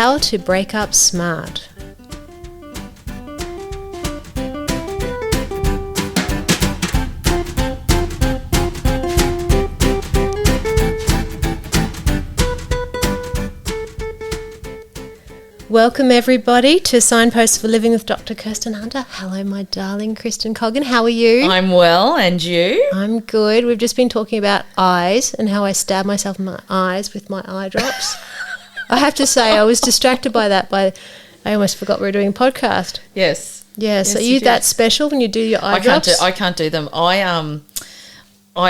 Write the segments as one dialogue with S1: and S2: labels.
S1: How to break up smart. Welcome everybody to Signposts for Living with Dr. Kirsten Hunter. Hello my darling Kristen Coggan, how are you?
S2: I'm well, and you?
S1: I'm good. We've just been talking about eyes and how I stab myself in my eyes with my eye drops. I have to say I was distracted by that. I almost forgot we were doing a podcast.
S2: Yes.
S1: Yeah, so you that special when you do your eye drops?
S2: I can't do them. I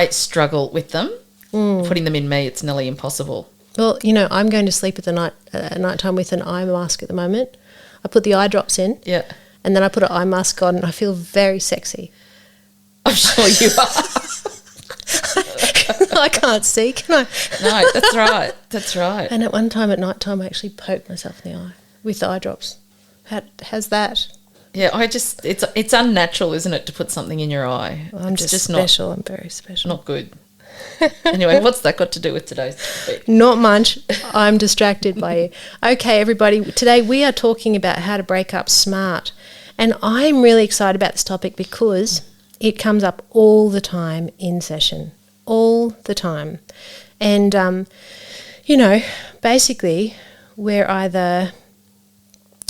S2: struggle with them. Putting them in me, it's nearly impossible.
S1: Well, you know, I'm going to sleep at night time with an eye mask at the moment. I put the eye drops in.
S2: Yeah.
S1: And then I put an eye mask on and I feel very sexy.
S2: I'm sure you are.
S1: I can't see, can I?
S2: No, that's right. That's right.
S1: And at one time at night time I actually poked myself in the eye with the eye drops. How's that?
S2: Yeah, it's unnatural, isn't it, to put something in your eye?
S1: I'm
S2: it's
S1: just special. I'm very special.
S2: Not good. Anyway, what's that got to do with today's topic?
S1: Not much. I'm distracted by you. Okay, everybody, today we are talking about how to break up smart. And I'm really excited about this topic because it comes up all the time in session. All the time. And, you know, basically we're either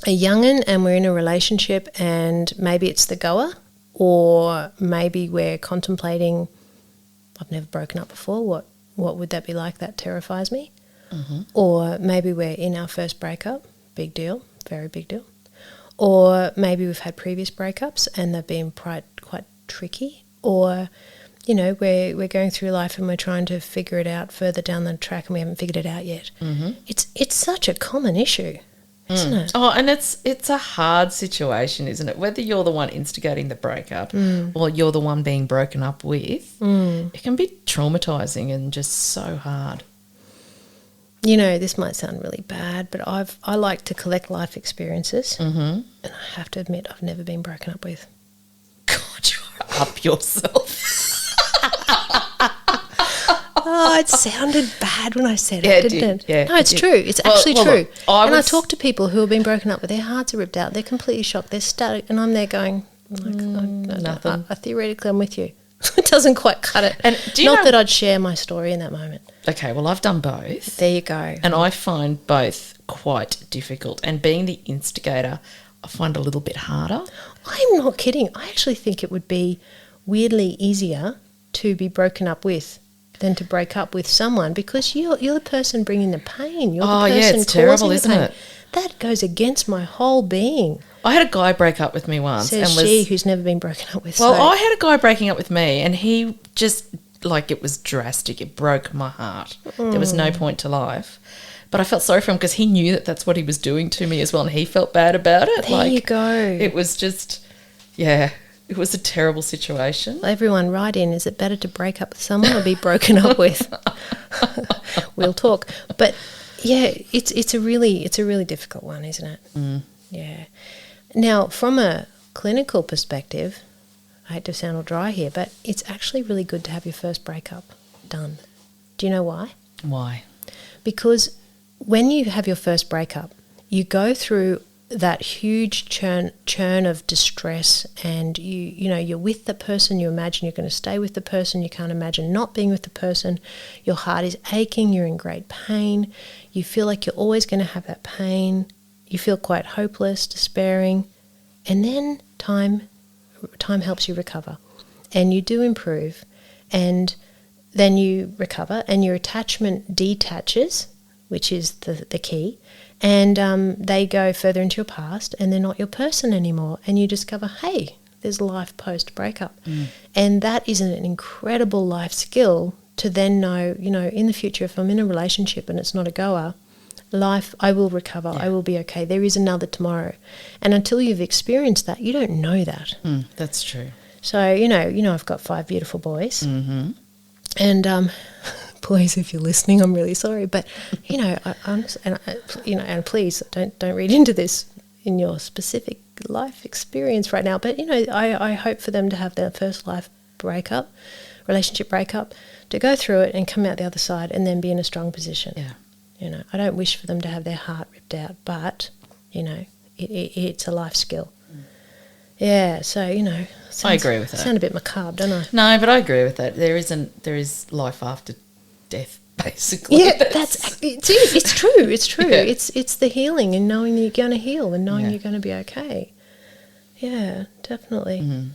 S1: a young'un and we're in a relationship and maybe it's the goer, or maybe we're contemplating, I've never broken up before, what would that be like? That terrifies me. Mm-hmm. Or maybe we're in our first breakup, big deal, very big deal. Or maybe we've had previous breakups and they've been quite tricky. Or, you know, we're going through life and we're trying to figure it out further down the track and we haven't figured it out yet. Mm-hmm. It's such a common issue, isn't it?
S2: Oh, and it's a hard situation, isn't it? Whether you're the one instigating the breakup or you're the one being broken up with, it can be traumatising and just so hard.
S1: You know, this might sound really bad, but I like to collect life experiences, and I have to admit I've never been broken up with.
S2: God, you're up yourself.
S1: Oh, it sounded bad when I said it, didn't it?
S2: Yeah,
S1: no, it's true. It's actually true.
S2: Look,
S1: I talk to people who have been broken up with, their hearts are ripped out, they're completely shocked, they're static, and I'm there going,
S2: nothing.
S1: Theoretically, I'm with you. It doesn't quite cut it. And Not that I'd share my story in that moment.
S2: Okay, well, I've done both.
S1: There you go.
S2: And I find both quite difficult. And being the instigator, I find a little bit harder.
S1: I'm not kidding. I actually think it would be weirdly easier to be broken up with than to break up with someone, because you're the person bringing the pain. You're the person
S2: it's terrible,
S1: isn't
S2: it?
S1: That goes against my whole being.
S2: I had a guy break up with me once.
S1: Says she who's never been broken up with.
S2: Well, I had a guy breaking up with me and he just, like, it was drastic. It broke my heart. There was no point to life. But I felt sorry for him because he knew that that's what he was doing to me as well, and he felt bad about it.
S1: There you go.
S2: It was just, yeah, it was a terrible situation.
S1: Everyone write in, is it better to break up with someone or be broken up with? We'll talk. But yeah, it's a really difficult one, isn't it? Mm. Yeah. Now, from a clinical perspective, I hate to sound all dry here, but it's actually really good to have your first breakup done. Do you know why?
S2: Why?
S1: Because when you have your first breakup, you go through that huge churn of distress, and you know you're with the person, you imagine you're going to stay with the person, you can't imagine not being with the person, your heart is aching, you're in great pain, you feel like you're always going to have that pain, you feel quite hopeless, despairing, and then time helps you recover, and you do improve, and then you recover and your attachment detaches, which is the key, and they go further into your past and they're not your person anymore, and you discover, hey, there's life post-breakup. And that is an incredible life skill to then know, you know, in the future if I'm in a relationship and it's not a goer, life, I will recover, I will be okay, there is another tomorrow. And until you've experienced that, you don't know that.
S2: That's true.
S1: So, you know, I've got 5 beautiful boys. Mm-hmm. And boys, if you're listening, I'm really sorry, but you know, and please don't read into this in your specific life experience right now. But you know, I hope for them to have their first relationship breakup, to go through it and come out the other side, and then be in a strong position. You know, I don't wish for them to have their heart ripped out, but, you know, it's a life skill. Yeah, so, you know,
S2: I agree with that.
S1: Sound a bit macabre, don't I?
S2: No, but I agree with that. There is life after death, basically.
S1: Yeah, it's true. It's true.
S2: Yeah.
S1: It's the healing and knowing that you're going to heal and knowing
S2: Yeah.
S1: you're going to be okay. Yeah, definitely.
S2: Mm-hmm.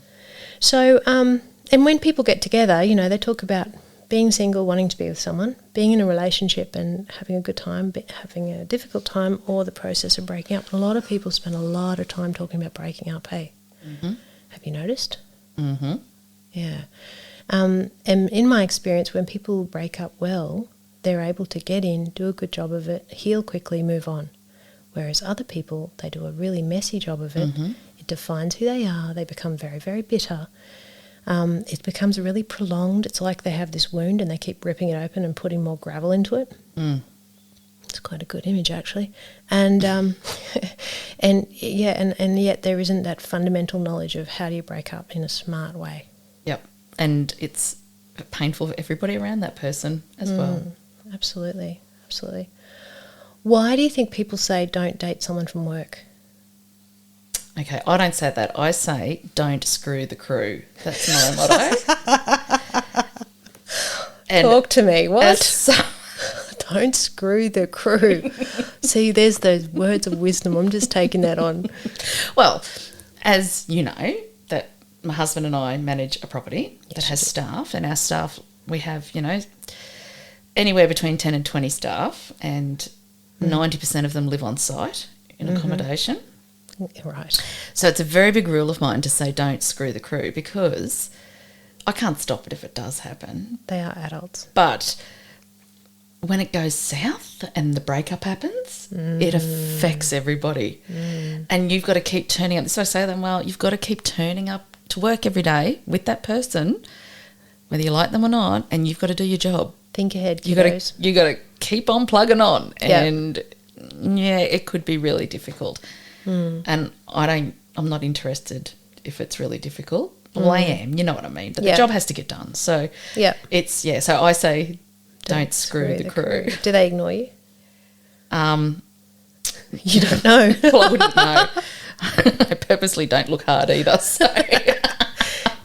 S1: So, and when people get together, you know, they talk about being single, wanting to be with someone, being in a relationship and having a good time, having a difficult time, or the process of breaking up. A lot of people spend a lot of time talking about breaking up, hey?
S2: Mm-hmm.
S1: Have you noticed?
S2: Mm-hmm.
S1: Yeah. And in my experience, when people break up well, they're able to get in, do a good job of it, heal quickly, move on. Whereas other people, they do a really messy job of it.
S2: Mm-hmm.
S1: It defines who they are. They become very, very bitter. It becomes really prolonged. It's like they have this wound and they keep ripping it open and putting more gravel into it.
S2: Mm.
S1: It's quite a good image, actually. And and yet there isn't that fundamental knowledge of how do you break up in a smart way.
S2: Yep. And it's painful for everybody around that person as well.
S1: Absolutely, absolutely. Why do you think people say don't date someone from work?
S2: Okay, I don't say that. I say don't screw the crew. That's my motto. And
S1: Talk to me. What?
S2: so-
S1: Don't screw the crew. See, there's those words of wisdom. I'm just taking that on.
S2: Well, as you know, that my husband and I manage a property that has staff, and our staff, we have, you know, anywhere between 10 and 20 staff, and 90% of them live on site in accommodation.
S1: Right.
S2: So it's a very big rule of mine to say don't screw the crew, because I can't stop it if it does happen.
S1: They are adults.
S2: But when it goes south and the breakup happens, it affects everybody. And you've got to keep turning up. So I say to them, well, you've got to keep turning up to work every day with that person, whether you like them or not, and you've got to do your job.
S1: Think ahead,
S2: You
S1: kiddos.
S2: got to keep on plugging on.
S1: Yeah.
S2: And yeah, it could be really difficult. And I'm not interested if it's really difficult. Well, I am, you know what I mean. But the job has to get done. So
S1: Yeah.
S2: so I say don't screw the crew.
S1: Do they ignore you?
S2: Um,
S1: You don't know.
S2: well, I wouldn't know. I purposely don't look hard either. So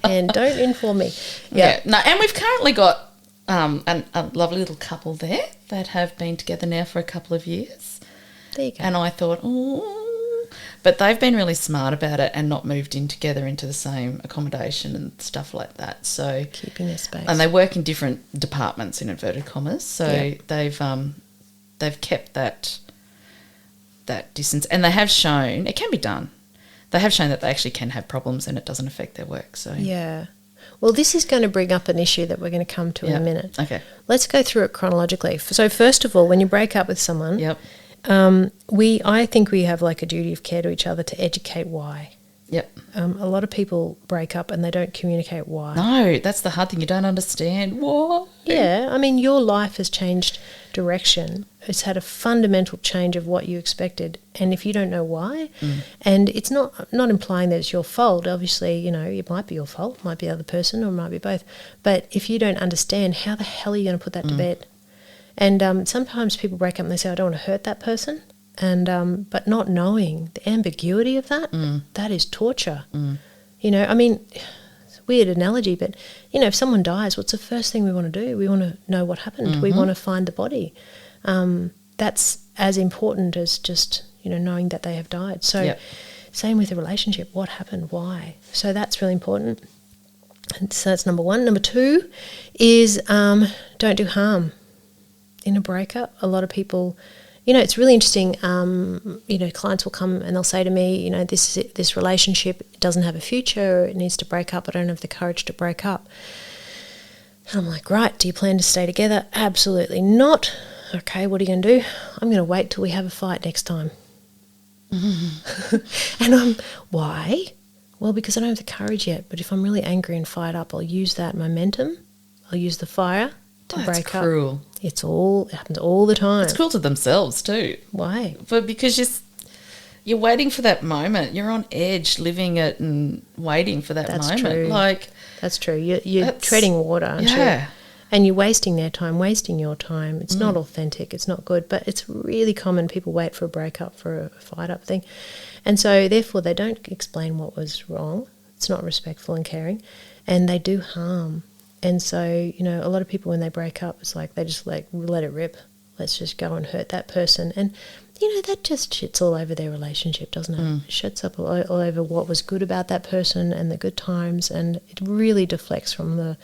S1: And don't inform me.
S2: yeah. No, and we've currently got a lovely little couple there that have been together now for a couple of years.
S1: There you go.
S2: And I thought, but they've been really smart about it and not moved in together into the same accommodation and stuff like that. So
S1: Keeping their space.
S2: and they work in different departments in inverted commas. So they've kept that distance, and they have shown it can be done. They have shown that they actually can have problems and it doesn't affect their work. So
S1: Yeah. Well, this is going to bring up an issue that we're going to come to in a minute.
S2: Okay.
S1: Let's go through it chronologically. So first of all, when you break up with someone,
S2: Yep.
S1: I think we have like a duty of care to each other to educate why.
S2: Yep.
S1: A lot of people break up and they don't communicate why.
S2: No, that's the hard thing. You don't understand what.
S1: Yeah, I mean, your life has changed direction. It's had a fundamental change of what you expected, and if you don't know why, and it's not implying that it's your fault. Obviously, you know, it might be your fault, it might be the other person, or it might be both. But if you don't understand, how the hell are you going to put that to bed? And sometimes people break up and they say, I don't want to hurt that person. And but not knowing the ambiguity of that, that is torture. You know, I mean, it's a weird analogy, but, you know, if someone dies, what's the first thing we want to do? We want to know what happened. We want to find the body. That's as important as just, you know, knowing that they have died. So same with a relationship. What happened? Why? So that's really important. And so that's number one. Number two is don't do harm. In a breakup, a lot of people, you know, it's really interesting. You know, clients will come and they'll say to me, you know, this relationship doesn't have a future. It needs to break up. I don't have the courage to break up. And I'm like, right, do you plan to stay together? Absolutely not. Okay, what are you going to do? I'm going to wait till we have a fight next time. And why? Well, because I don't have the courage yet. But if I'm really angry and fired up, I'll use that momentum. I'll use the fire to break
S2: cruel.
S1: up. It happens all the time.
S2: It's cruel to themselves too.
S1: Why?
S2: But because you're waiting for that moment. You're on edge, living it and waiting for that moment.
S1: True.
S2: Like
S1: that's true. You're treading water, aren't you?
S2: Yeah.
S1: And you're wasting their time, wasting your time. It's not authentic. It's not good. But it's really common. People wait for a breakup, for a fight-up thing. And so, therefore, they don't explain what was wrong. It's not respectful and caring. And they do harm. And so, you know, a lot of people, when they break up, it's like they just let it rip. Let's just go and hurt that person. And, you know, that just shits all over their relationship, doesn't it? It shits up all over what was good about that person and the good times. And it really deflects from the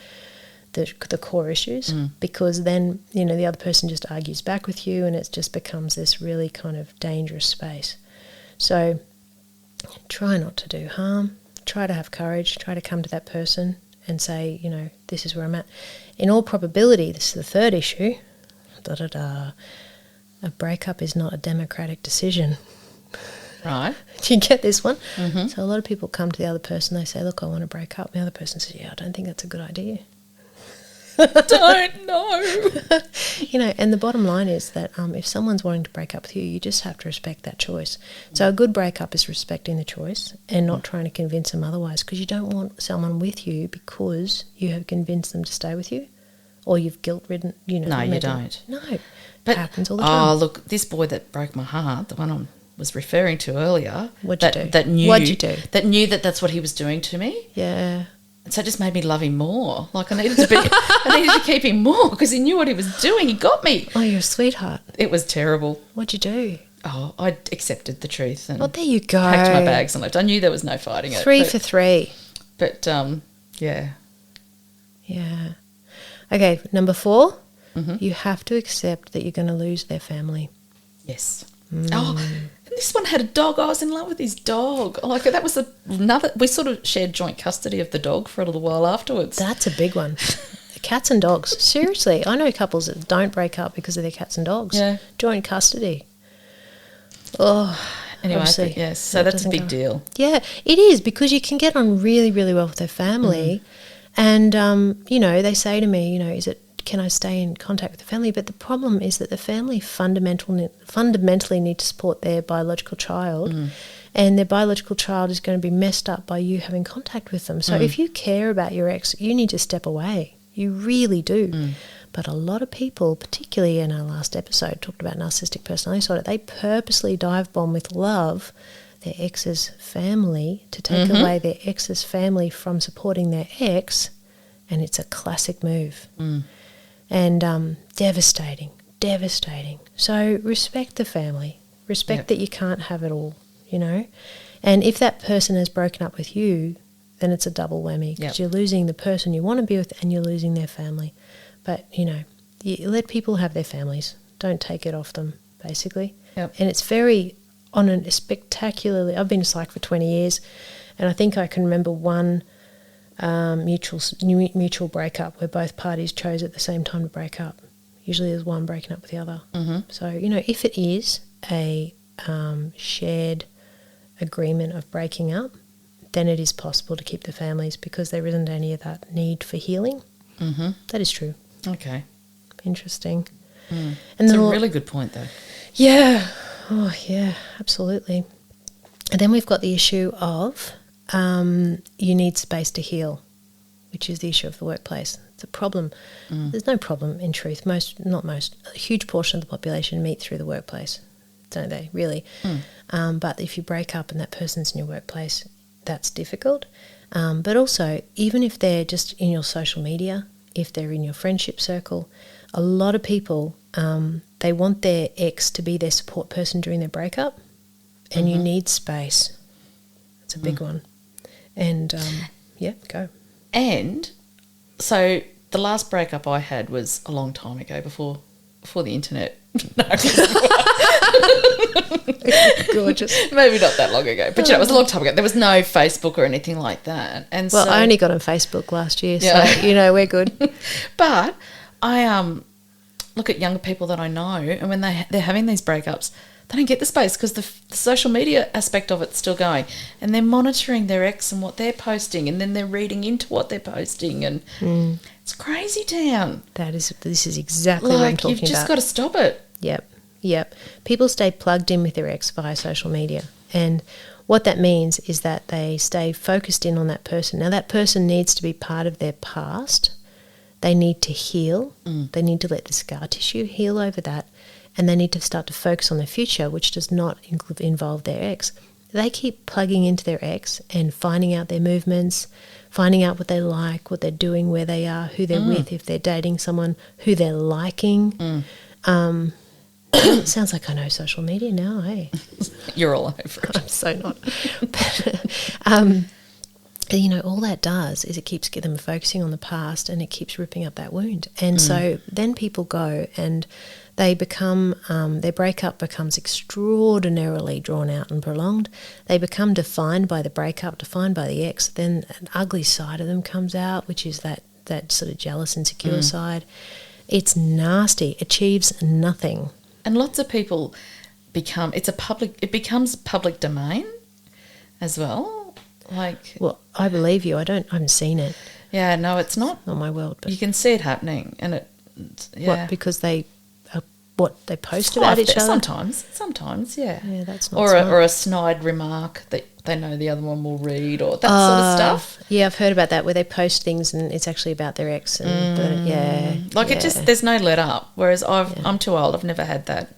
S1: core issues, because then, you know, the other person just argues back with you, and it just becomes this really kind of dangerous space. So try not to do harm. Try to have courage. Try to come to that person and say, you know, this is where I'm at. In all probability, this is the third issue. A breakup is not a democratic decision.
S2: Right.
S1: Do you get this one? Mm-hmm. So a lot of people come to the other person, they say, look, I want to break up. And the other person says, yeah, I don't think that's a good idea.
S2: Don't know.
S1: You know, and the bottom line is that if someone's wanting to break up with you, you just have to respect that choice. So a good breakup is respecting the choice and not trying to convince them otherwise, because you don't want someone with you because you have convinced them to stay with you, or you've guilt-ridden, you know.
S2: No, you don't.
S1: No,
S2: but,
S1: it happens all the time.
S2: Oh, look, this boy that broke my heart, the one I was referring to earlier.
S1: What'd you do?
S2: What'd you do? That knew that that's what he was doing to me.
S1: Yeah.
S2: And so it just made me love him more. Like I needed to keep him more because he knew what he was doing. He got me.
S1: Oh, you're a sweetheart.
S2: It was terrible.
S1: What'd you do?
S2: Oh, I accepted the truth and
S1: there you go.
S2: Packed my bags and left. I knew there was no fighting it.
S1: 3 for 3.
S2: But, yeah.
S1: Yeah. Okay, number 4, you have to accept that you're going to lose their family.
S2: Yes. Oh, and this one had a dog. I was in love with his dog. Like that was another. We sort of shared joint custody of the dog for a little while afterwards.
S1: That's a big one. Cats and dogs. Seriously, I know couples that don't break up because of their cats and dogs.
S2: Yeah.
S1: Joint custody. Oh,
S2: anyway, yes. So that's a big deal.
S1: Yeah, it is, because you can get on really, really well with their family, and you know, they say to me, you know, can I stay in contact with the family? But the problem is that the family fundamentally need to support their biological child, and their biological child is going to be messed up by you having contact with them. So if you care about your ex, you need to step away. You really do. But a lot of people, particularly in our last episode, talked about narcissistic personality disorder, they purposely dive bomb with love their ex's family to take away their ex's family from supporting their ex, and it's a classic move. And devastating. So respect the family. Respect that you can't have it all, you know. And if that person has broken up with you, then it's a double whammy, because you're losing the person you want to be with and you're losing their family. But, you know, you let people have their families. Don't take it off them, basically.
S2: Yep.
S1: And it's very, on a spectacularly, I've been a psych for 20 years, and I think I can remember one mutual breakup where both parties chose at the same time to break up. Usually there's one breaking up with the other. So, you know, if it is a shared agreement of breaking up, then it is possible to keep the families, because there isn't any of that need for healing. That is true.
S2: Okay.
S1: Interesting.
S2: And it's a really good point, though.
S1: Yeah. Oh, yeah, absolutely. And then we've got the issue of you need space to heal, which is the issue of the workplace. It's a problem. There's no problem, in truth. A huge portion of the population meet through the workplace, don't they, really? But if you break up and that person's in your workplace, that's difficult. But also, even if they're just in your social media, if they're in your friendship circle, a lot of people, they want their ex to be their support person during their breakup, and you need space. It's a big one. And, go.
S2: And so the last breakup I had was a long time ago, before the internet. No.
S1: Gorgeous.
S2: Maybe not that long ago, but it was a long time ago. There was no Facebook or anything like that. And
S1: well, I only got on Facebook last year, so, you know, we're good.
S2: But I look at younger people that I know, and when they're having these breakups, they don't get the space because the social media aspect of it's still going, and they're monitoring their ex and what they're posting, and then they're reading into what they're posting, and it's crazy town.
S1: This is exactly what I'm talking about.
S2: You've just got to stop it.
S1: Yep. People stay plugged in with their ex via social media, and what that means is that they stay focused in on that person. Now, that person needs to be part of their past. They need to heal. They need to let the scar tissue heal over that, and they need to start to focus on the future, which does not involve their ex. They keep plugging into their ex and finding out their movements, finding out what they like, what they're doing, where they are, who they're with, if they're dating someone, who they're liking. It sounds like I know social media now, hey?
S2: You're all over it.
S1: I'm so not. But, you know, all that does is it keeps them focusing on the past, and it keeps ripping up that wound. And so then people go and they become, their breakup becomes extraordinarily drawn out and prolonged. They become defined by the breakup, defined by the ex. Then an ugly side of them comes out, which is that sort of jealous, insecure side. It's nasty, achieves nothing.
S2: And lots of people it becomes public domain as well. Like,
S1: Well, I believe you. I haven't seen it.
S2: yeah, no, it's not.
S1: Not my world, but
S2: You can see it happening, and yeah.
S1: what, because they post about each other?
S2: Sometimes, yeah.
S1: Yeah, that's not
S2: or
S1: smart.
S2: a snide remark that they know the other one will read, or that sort of stuff.
S1: Yeah, I've heard about that, where they post things and it's actually about their ex. And
S2: It just, there's no let up. Whereas I'm too old. I've never had that.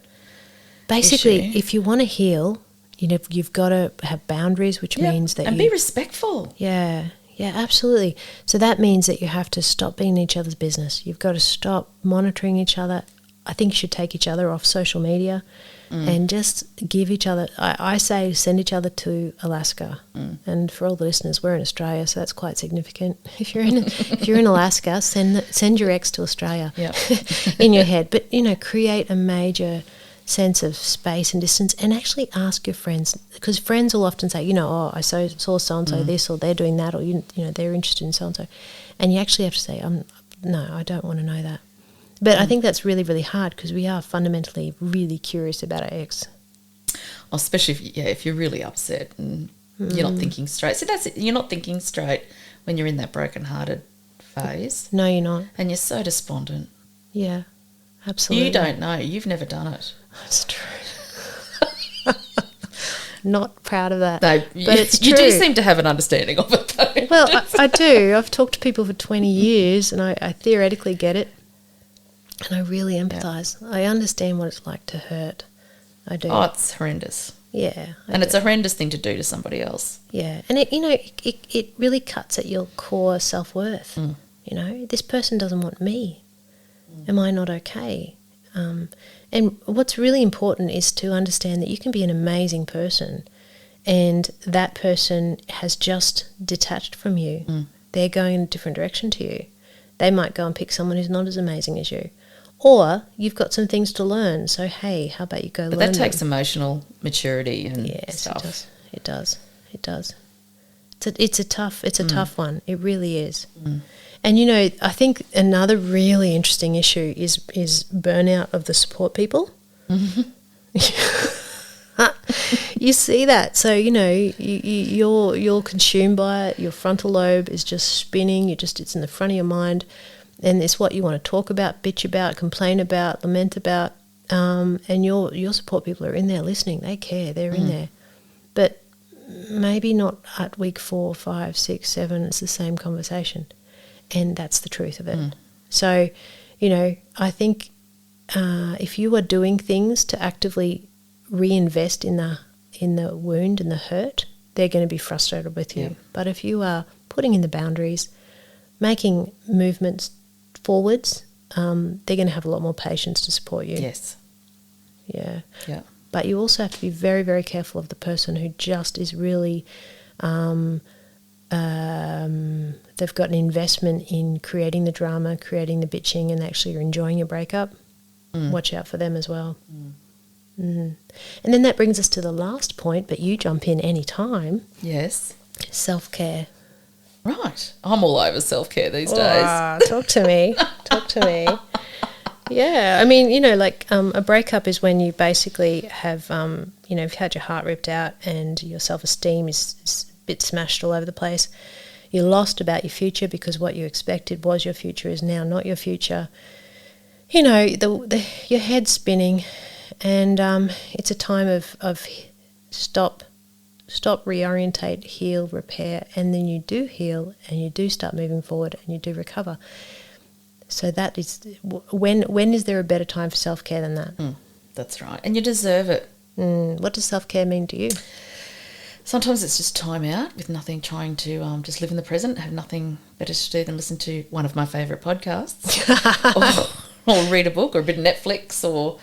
S1: basically,
S2: issue.
S1: if you want to heal, you know, you've got to have boundaries, which means that
S2: and
S1: you
S2: be respectful.
S1: Yeah, absolutely. So that means that you have to stop being in each other's business. You've got to stop monitoring each other. I think you should take each other off social media and just give each other, I say send each other to Alaska. And for all the listeners, we're in Australia, so that's quite significant. If you're in Alaska, send your ex to Australia in your head. But, you know, create a major sense of space and distance, and actually ask your friends, because friends will often say, you know, oh, I saw so-and-so this, or they're doing that, or, you know, they're interested in so-and-so. And you actually have to say, no, I don't want to know that. But I think that's really, really hard, because we are fundamentally really curious about our ex.
S2: Especially if you're really upset and you're not thinking straight. So that's it. You're not thinking straight when you're in that broken-hearted phase.
S1: No, you're not.
S2: And you're so despondent.
S1: Yeah, absolutely.
S2: You don't know. You've never done it.
S1: That's true. Not proud of that.
S2: No,
S1: but it's true.
S2: You do seem to have an understanding of it, though.
S1: Well, I do. I've talked to people for 20 years, and I theoretically get it. And I really empathise. I understand what it's like to hurt. I do.
S2: Oh, it's horrendous.
S1: Yeah.
S2: And it's a horrendous thing to do to somebody else.
S1: Yeah. And, it really cuts at your core self-worth. You know, this person doesn't want me. Am I not okay? And what's really important is to understand that you can be an amazing person, and that person has just detached from you. They're going in a different direction to you. They might go and pick someone who's not as amazing as you. Or you've got some things to learn. So, hey, how about you go learn them?
S2: But that takes emotional maturity and stuff.
S1: It does. It's a tough one. It really is. And, you know, I think another really interesting issue is burnout of the support people. You see that. So, you know, you're consumed by it. Your frontal lobe is just spinning. It's in the front of your mind. And it's what you want to talk about, bitch about, complain about, lament about. And your support people are in there listening. They care. They're in there. But maybe not at week 4, 5, 6, 7. It's the same conversation. And that's the truth of it. So, you know, I think if you are doing things to actively reinvest in the wound and the hurt, they're going to be frustrated with you. But if you are putting in the boundaries, making movements forwards, they're going to have a lot more patience to support you.
S2: Yes.
S1: Yeah.
S2: Yeah.
S1: But you also have to be very, very careful of the person who just is really they've got an investment in creating the drama, creating the bitching, and actually are enjoying your breakup. Watch out for them as well. And then that brings us to the last point, but you jump in any time.
S2: Yes.
S1: Self-care.
S2: Right. I'm all over self-care these days.
S1: Talk to me. Yeah. I mean, you know, like a breakup is when you basically have, you know, you've had your heart ripped out and your self-esteem is a bit smashed all over the place. You're lost about your future because what you expected was your future is now not your future. You know, your head's spinning, and it's a time of stop, reorientate, heal, repair, and then you do heal and you do start moving forward and you do recover. So that is, when is there a better time for self-care than that?
S2: That's right. And you deserve it.
S1: What does self-care mean to you?
S2: Sometimes it's just time out with nothing, trying to just live in the present, have nothing better to do than listen to one of my favourite podcasts or read a book or a bit of Netflix or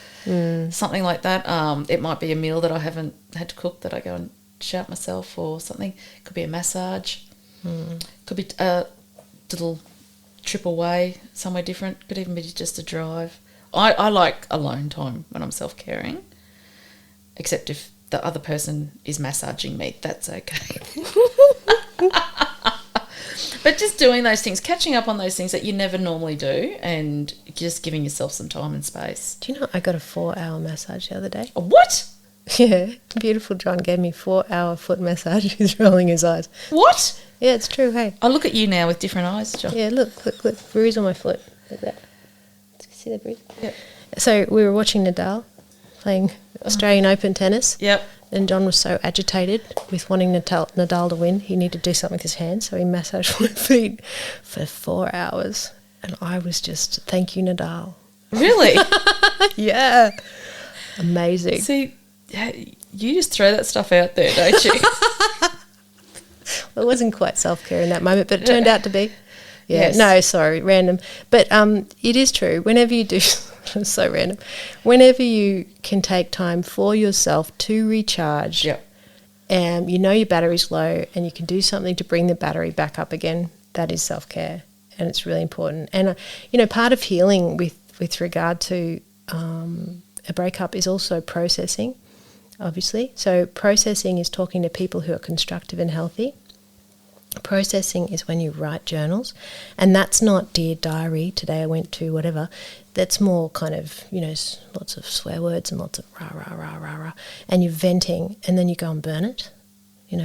S2: something like that. It might be a meal that I haven't had to cook that I go and shout myself or something. It could be a massage. Could be a little trip away somewhere different. Could even be just a drive. I like alone time when I'm self-caring, except if the other person is massaging me, that's okay. But just doing those things, catching up on those things that you never normally do and just giving yourself some time and space.
S1: Do you know I got a 4-hour massage the other day?
S2: A what?
S1: Yeah, beautiful John gave me 4-hour foot massage. He's rolling his eyes.
S2: What?
S1: Yeah, it's true, hey.
S2: I look at you now with different eyes, John.
S1: Yeah, look, bruise on my foot. Like that. See that bruise?
S2: Yeah.
S1: So we were watching Nadal playing Australian Open tennis.
S2: Yep.
S1: And John was so agitated with wanting Nadal to win, he needed to do something with his hands, so he massaged my feet for 4 hours. And I was just, thank you, Nadal.
S2: Really?
S1: Yeah. Amazing.
S2: See, you just throw that stuff out there, don't you?
S1: Well, it wasn't quite self-care in that moment, but it turned out to be. Yeah,
S2: Yes.
S1: no, sorry, random. But it is true. Whenever you do, so random. Whenever you can take time for yourself to recharge,
S2: Yep.
S1: and you know your battery's low, and you can do something to bring the battery back up again, that is self-care, and it's really important. And part of healing with regard to a breakup is also processing, obviously. So processing is talking to people who are constructive and healthy. Processing is when you write journals, and that's not dear diary, today I went to whatever. That's more kind of, lots of swear words and lots of rah, rah, rah, rah, rah, and you're venting, and then you go and burn it,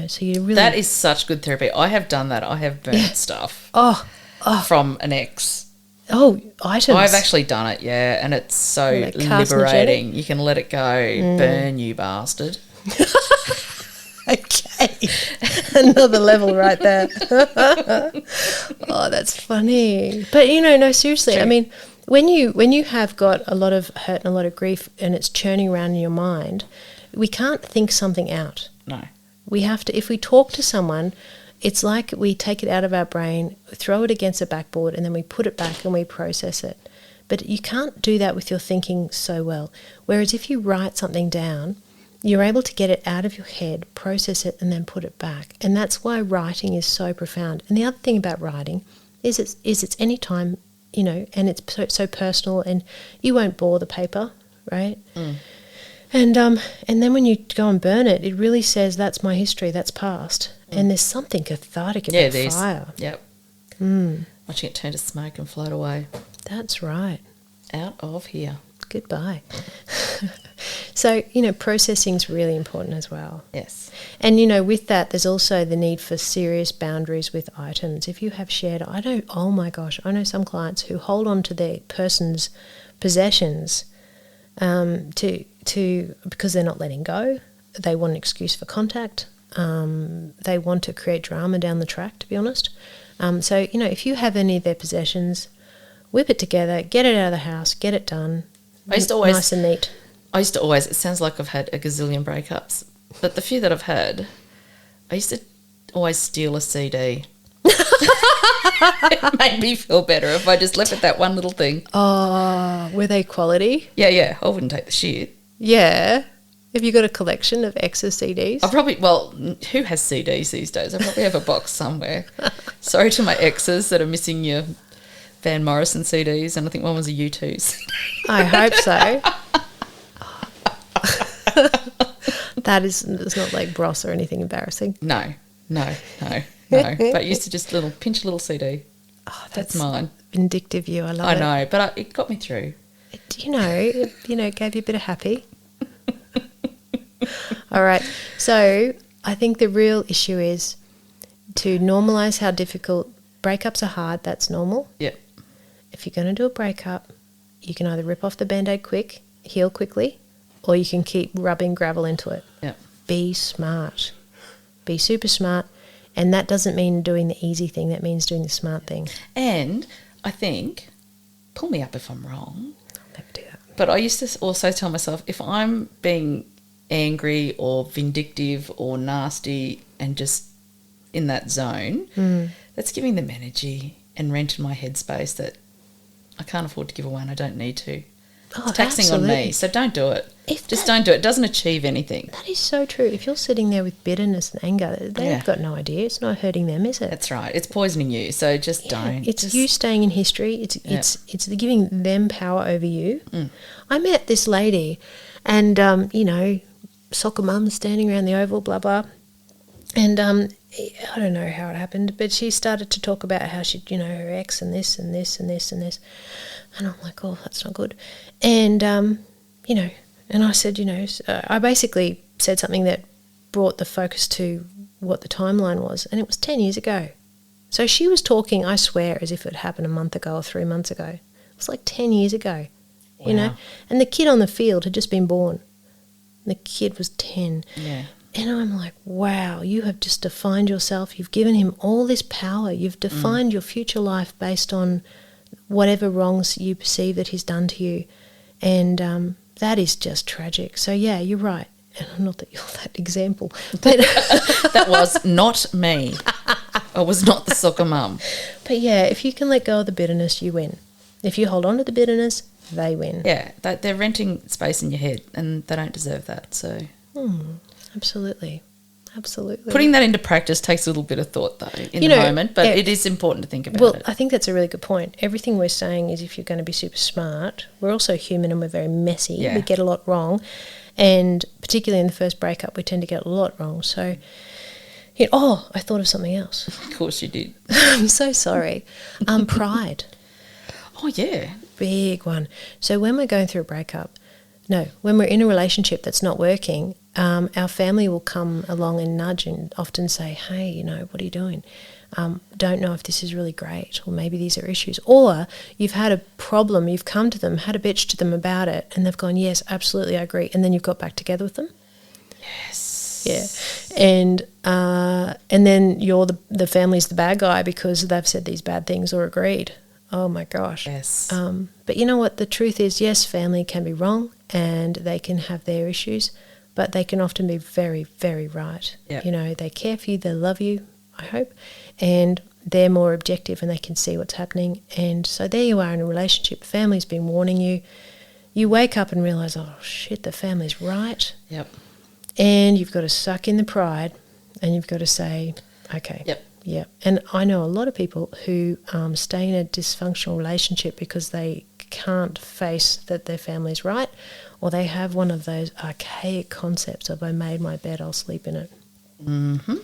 S1: so you really...
S2: That is such good therapy. I have done that. I have burnt stuff from an ex.
S1: Oh, items.
S2: I've actually done it, yeah, and it's so
S1: Like
S2: liberating. You can let it go. Burn, you bastard.
S1: Okay, another level right there. Oh, that's funny. But no, seriously.
S2: True.
S1: I mean, when you have got a lot of hurt and a lot of grief, and it's churning around in your mind, we can't think something out.
S2: No.
S1: We have to. If we talk to someone, it's like we take it out of our brain, throw it against a backboard, and then we put it back and we process it. But you can't do that with your thinking so well. Whereas if you write something down, you're able to get it out of your head, process it, and then put it back. And that's why writing is so profound. And the other thing about writing is it's any time, and it's so personal, and you won't bore the paper, right? And then when you go and burn it, it really says, that's my history, that's past. And there's something cathartic about fire.
S2: Yep. Watching it turn to smoke and float away.
S1: That's right.
S2: Out of here.
S1: Goodbye. So, processing is really important as well.
S2: Yes.
S1: And, with that, there's also the need for serious boundaries with items. If you have shared, I know some clients who hold on to their person's possessions because they're not letting go. They want an excuse for contact. They want to create drama down the track, to be honest. So, if you have any of their possessions, whip it together, get it out of the house, get it done. Nice and neat.
S2: It sounds like I've had a gazillion breakups, but the few that I've had, I used to always steal a CD. It made me feel better if I just left it that one little thing.
S1: Oh, were they quality?
S2: Yeah, I wouldn't take the shit.
S1: Yeah. Have you got a collection of extra CDs?
S2: Who has CDs these days? I probably have a box somewhere. Sorry to my exes that are missing your Van Morrison CDs, and I think one was a U2's.
S1: I hope so. It's not like Bros or anything embarrassing.
S2: No. But I used to just pinch a little CD.
S1: Oh,
S2: that's mine.
S1: Vindictive you, I love it.
S2: I know, but it got me through.
S1: It gave you a bit of happy. All right. So I think the real issue is to normalise how difficult breakups are hard. That's normal.
S2: Yep.
S1: If you're going to do a breakup, you can either rip off the Band-Aid quick, heal quickly, or you can keep rubbing gravel into it.
S2: Yep.
S1: Be smart. Be super smart. And that doesn't mean doing the easy thing. That means doing the smart thing.
S2: And I think pull me up if I'm wrong.
S1: I'll never do that.
S2: But I used to also tell myself, if I'm being angry or vindictive or nasty and just in that zone, that's giving them energy and rent in my headspace that I can't afford to give away and I don't need to.
S1: Oh,
S2: It's taxing
S1: absolutely.
S2: on me, so don't do it.
S1: If
S2: Just
S1: that-
S2: don't do it. It doesn't achieve anything.
S1: That is so true. If you're sitting there with bitterness and anger, they've
S2: Yeah.
S1: got no idea. It's not hurting them, is it?
S2: That's right. It's poisoning you, so just don't.
S1: It's
S2: Just-
S1: you staying in history. It's giving them power over you. I met this lady, and soccer mum standing around the oval, blah blah, and I don't know how it happened, but she started to talk about how she, her ex and this and this and this and this, and I'm like, oh, that's not good, and and I said, I basically said something that brought the focus to what the timeline was, and it was 10 years ago. So she was talking, I swear, as if it happened a month ago or 3 months ago. It was like 10 years ago,
S2: Wow.
S1: And the kid on the field had just been born. The kid was 10.
S2: Yeah.
S1: And I'm like, wow, you have just defined yourself. You've given him all this power. You've defined your future life based on whatever wrongs you perceive that he's done to you. And that is just tragic. So, yeah, you're right. And not that you're that example. But,
S2: That was not me. I was not the soccer mum.
S1: but, yeah, if you can let go of the bitterness, you win. If you hold on to the bitterness, they win.
S2: Yeah, they're renting space in your head and they don't deserve that. So
S1: Absolutely. Absolutely.
S2: putting that into practice takes a little bit of thought, though, in the moment. But it is important to think about
S1: Well,
S2: it.
S1: I think that's a really good point. Everything we're saying is if you're going to be super smart, we're also human and we're very messy.
S2: Yeah.
S1: We get a lot wrong. And particularly in the first breakup, we tend to get a lot wrong. So, I thought of something else.
S2: Of course you did.
S1: I'm so sorry. Pride.
S2: Oh, yeah.
S1: Big one. So when we're going through a breakup, when we're in a relationship that's not working, our family will come along and nudge and often say, hey, what are you doing? Don't know if this is really great, or maybe these are issues. Or you've had a problem, you've come to them, had a bitch to them about it, and they've gone, yes, absolutely, I agree. And then you've got back together with them.
S2: Yes.
S1: Yeah. And then you're the family's the bad guy because they've said these bad things or agreed. Oh, my gosh.
S2: Yes.
S1: But you know what? The truth is, yes, family can be wrong and they can have their issues, but they can often be very, very right.
S2: Yep.
S1: They care for you, they love you, I hope, and they're more objective and they can see what's happening. And so there you are in a relationship. Family's been warning you. You wake up and realise, oh, shit, the family's right.
S2: Yep.
S1: And you've got to suck in the pride and you've got to say, okay.
S2: Yep.
S1: Yeah. And I know a lot of people who stay in a dysfunctional relationship because they can't face that their family's right, or they have one of those archaic concepts of I made my bed, I'll sleep in it.
S2: Mm-hmm.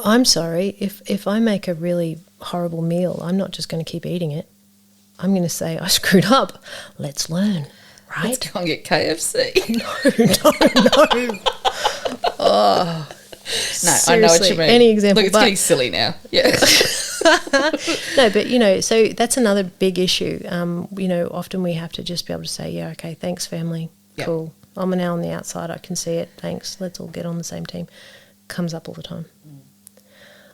S1: I'm sorry, if I make a really horrible meal, I'm not just going to keep eating it. I'm going to say, I screwed up. Let's learn, right?
S2: Let's go and get KFC.
S1: No. Oh,
S2: No, I know what you
S1: seriously,
S2: mean.
S1: any example,
S2: Look, it's
S1: but-
S2: getting silly now. Yeah.
S1: No, but so that's another big issue. Often we have to just be able to say, yeah, okay, thanks, family,
S2: Yep.
S1: cool. I'm now on the outside, I can see it, thanks, let's all get on the same team. Comes up all the time.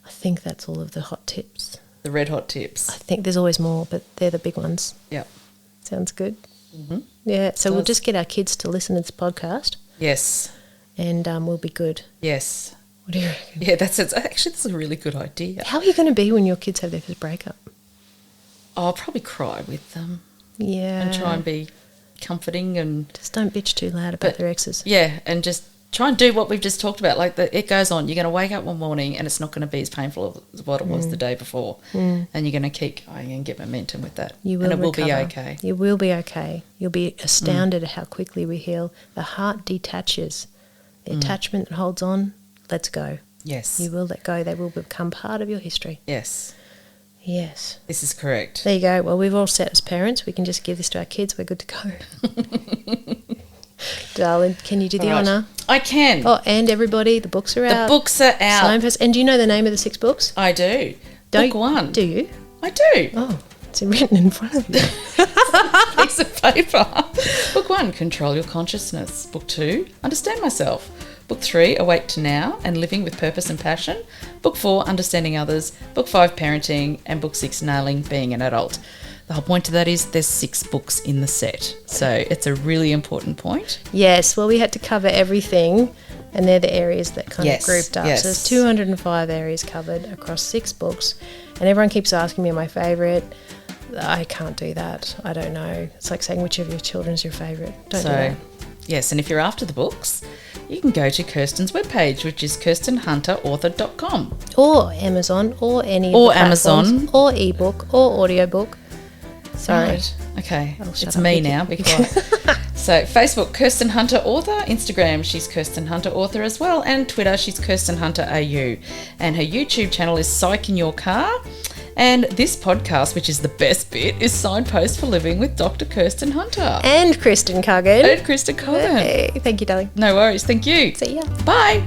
S1: I think that's all of the hot tips.
S2: The red hot tips.
S1: I think there's always more, but they're the big ones.
S2: Yep.
S1: Sounds good.
S2: Mm-hmm.
S1: Yeah, so we'll
S2: Does.
S1: just get our kids to listen to this podcast
S2: Yes.
S1: and we'll be good.
S2: Yes.
S1: What do you reckon?
S2: Yeah, that's a really good idea.
S1: How are you going to be when your kids have their first breakup?
S2: I'll probably cry with them
S1: Yeah.
S2: and try and be comforting and
S1: Just don't bitch too loud about
S2: But-
S1: their exes.
S2: yeah, and just try and do what we've just talked about. Like it goes on. You're going to wake up one morning and it's not going to be as painful as what it was the day before, and you're going to keep going and get momentum with that.
S1: You will
S2: and it will
S1: recover.
S2: be okay.
S1: You will be okay. You'll be astounded at how quickly we heal. The heart detaches. The attachment that holds on lets go.
S2: Yes.
S1: You will let go. They will become part of your history.
S2: Yes.
S1: Yes.
S2: This is correct.
S1: There you go. Well, we've all set as parents. We can just give this to our kids. We're good to go. Darling, can you do the
S2: All right.
S1: honour?
S2: I can.
S1: Oh, and everybody, the books are
S2: the
S1: out.
S2: books are out.
S1: Signpost. And do you know the name of the 6 books?
S2: I do.
S1: Don't,
S2: Book 1.
S1: Do you?
S2: I do.
S1: Oh, it's written in front of you.
S2: Piece of paper. Book 1, Control Your Consciousness. Book 2, Understand Myself. Book 3, Awake to Now and Living with Purpose and Passion. Book 4, Understanding Others. Book 5, Parenting. And Book 6, Nailing Being an Adult. The whole point of that is there's 6 books in the set. So it's a really important point.
S1: Yes, well, we had to cover everything, and they're the areas that kind of grouped up.
S2: Yes.
S1: So there's 205 areas covered across 6 books, and everyone keeps asking me my favourite. I can't do that. I don't know. It's like saying which of your children's your favourite. Don't do that.
S2: Yes, and if you're after the books, you can go to Kirsten's webpage, which is kirstenhunterauthor.com.
S1: Or Amazon, or any
S2: Or
S1: of the platforms,
S2: Amazon.
S1: or ebook, or audiobook. Sorry.
S2: Right. Okay,
S1: shut
S2: it's
S1: up,
S2: me
S1: Vicky.
S2: now. Be quiet. So Facebook, Kirsten Hunter Author. Instagram, she's Kirsten Hunter Author as well. And Twitter, she's Kirsten Hunter AU. And her YouTube channel is Psych in Your Car. And this podcast, which is the best bit, is Signpost for Living with Dr. Kirsten Hunter.
S1: And Kristen Coggan.
S2: And Kristen Coggan.
S1: Hey, thank you, darling.
S2: No worries. Thank you.
S1: See ya.
S2: Bye.